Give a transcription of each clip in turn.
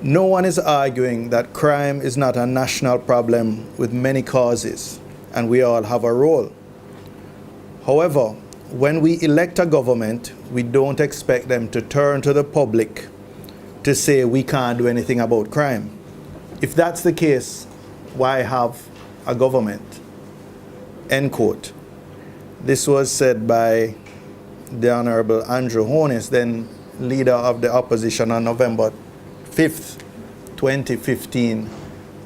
No one is arguing that crime is not a national problem with many causes, and we all have a role. However, when we elect a government, we don't expect them to turn to the public to say we can't do anything about crime. If that's the case, why have a government? End quote. This was said by the Honorable Andrew Holness, then leader of the opposition, on November 5th, 2015,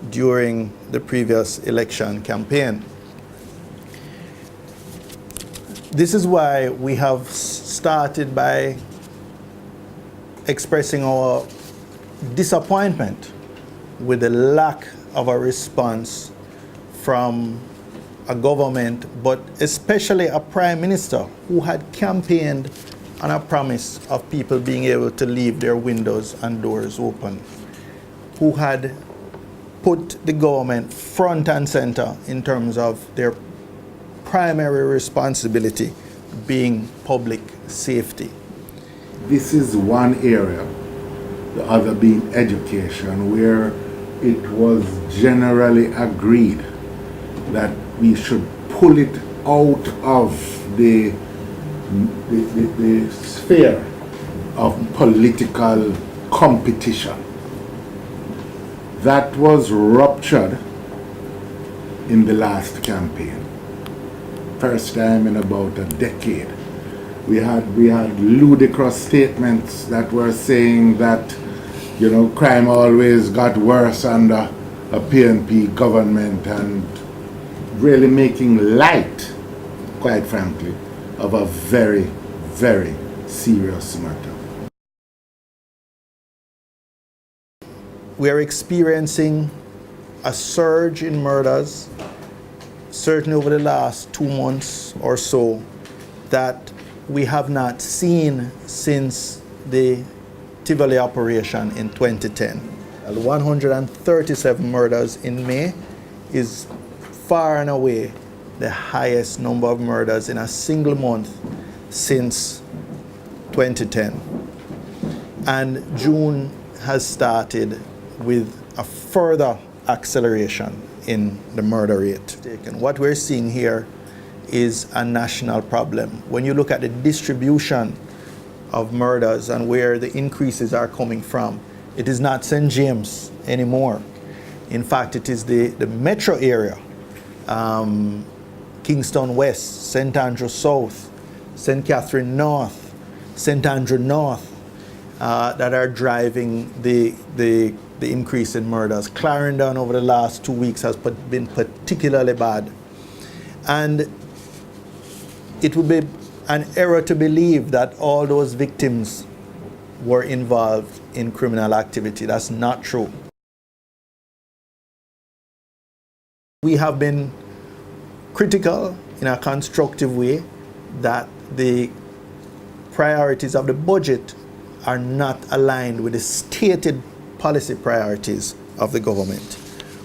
during the previous election campaign. This is why we have started by expressing our disappointment with the lack of a response from a government, but especially a prime minister who had campaigned on a promise of people being able to leave their windows and doors open, who had put the government front and center in terms of their primary responsibility being public safety. This is one area, the other being education, where it was generally agreed that we should pull it out of the sphere of political competition. That was ruptured in the last campaign. First time in about a decade. We had ludicrous statements that were saying that, you know, crime always got worse under a PNP government, and really making light, quite frankly, of a very, very serious matter. We are experiencing a surge in murders, certainly over the last 2 months or so, that we have not seen since the Tivoli operation in 2010. 137 murders in May is far and away the highest number of murders in a single month since 2010. And June has started with a further acceleration in the murder rate. And what we're seeing here is a national problem. When you look at the distribution of murders and where the increases are coming from, it is not St. James anymore. In fact, it is the metro area, Kingston West, St. Andrew South, St. Catherine North, St. Andrew North, that are driving the increase in murders. Clarendon over the last 2 weeks has been particularly bad. And it would be an error to believe that all those victims were involved in criminal activity. That's not true. We have been critical in a constructive way that the priorities of the budget are not aligned with the stated policy priorities of the government.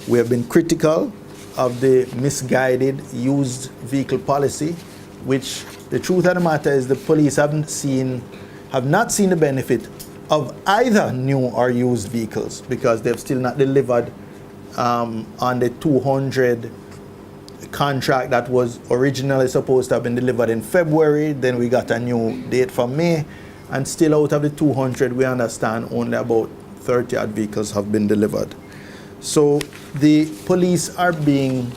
We have been critical of the misguided used vehicle policy, which the truth of the matter is the police have not seen the benefit of either new or used vehicles, because they've still not delivered on the 200 contract that was originally supposed to have been delivered in February. Then we got a new date for May, and still out of the 200, we understand only about 30 odd vehicles have been delivered. So the police are being,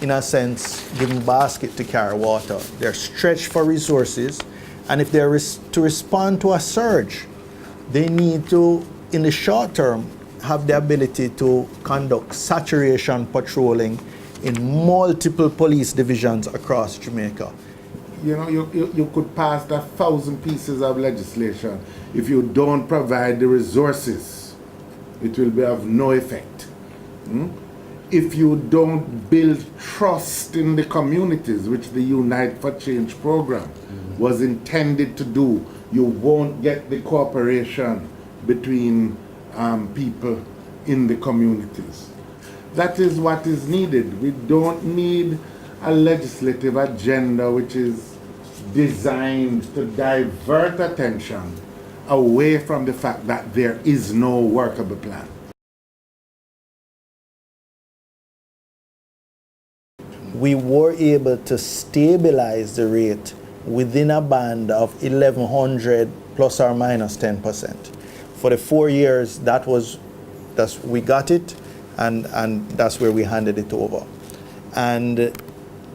in a sense, given basket to carry water. They're stretched for resources, and if they're to respond to a surge, they need to, in the short term, have the ability to conduct saturation patrolling in multiple police divisions across Jamaica. You know, you could pass 1,000 pieces of legislation. If you don't provide the resources, it will be of no effect. If you don't build trust in the communities, which the Unite for Change program was intended to do, you won't get the cooperation between people in the communities. That is what is needed. We don't need a legislative agenda which is designed to divert attention away from the fact that there is no workable plan. We were able to stabilize the rate within a band of 1100 plus or minus 10%. For the 4 years, we got it, and that's where we handed it over. And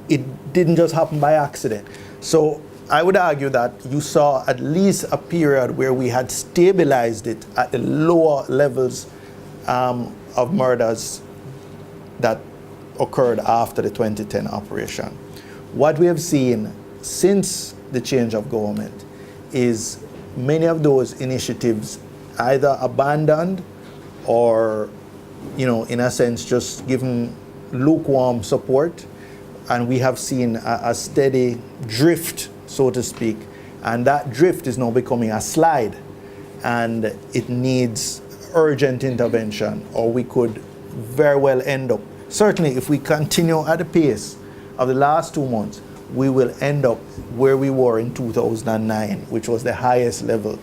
it didn't just happen by accident. So I would argue that you saw at least a period where we had stabilized it at the lower levels of murders that occurred after the 2010 operation. What we have seen since the change of government is many of those initiatives either abandoned or, in a sense, just given lukewarm support, and we have seen a steady drift, so to speak, and that drift is now becoming a slide, and it needs urgent intervention, or we could very well end up, certainly if we continue at the pace of the last 2 months, we will end up where we were in 2009, which was the highest level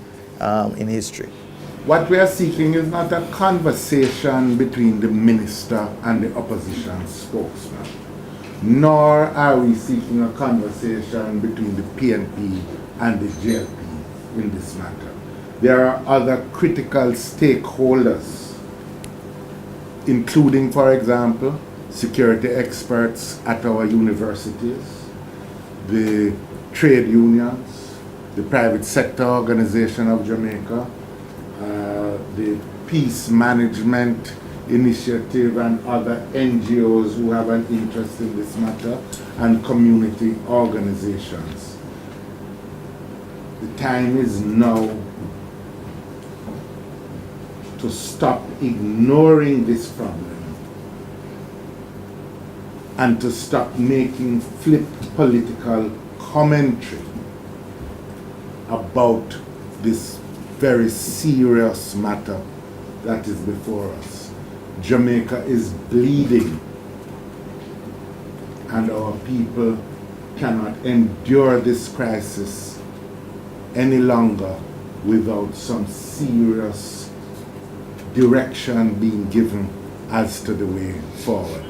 in history. What we are seeking is not a conversation between the minister and the opposition spokesman, nor are we seeking a conversation between the PNP and the JLP in this matter. There are other critical stakeholders, including, for example, security experts at our universities, the trade unions, the private sector organization of Jamaica, the Peace Management Initiative and other NGOs who have an interest in this matter, and community organizations. The time is now to stop ignoring this problem and to stop making flip political commentary about this very serious matter that is before us. Jamaica is bleeding, and our people cannot endure this crisis any longer without some serious direction being given as to the way forward.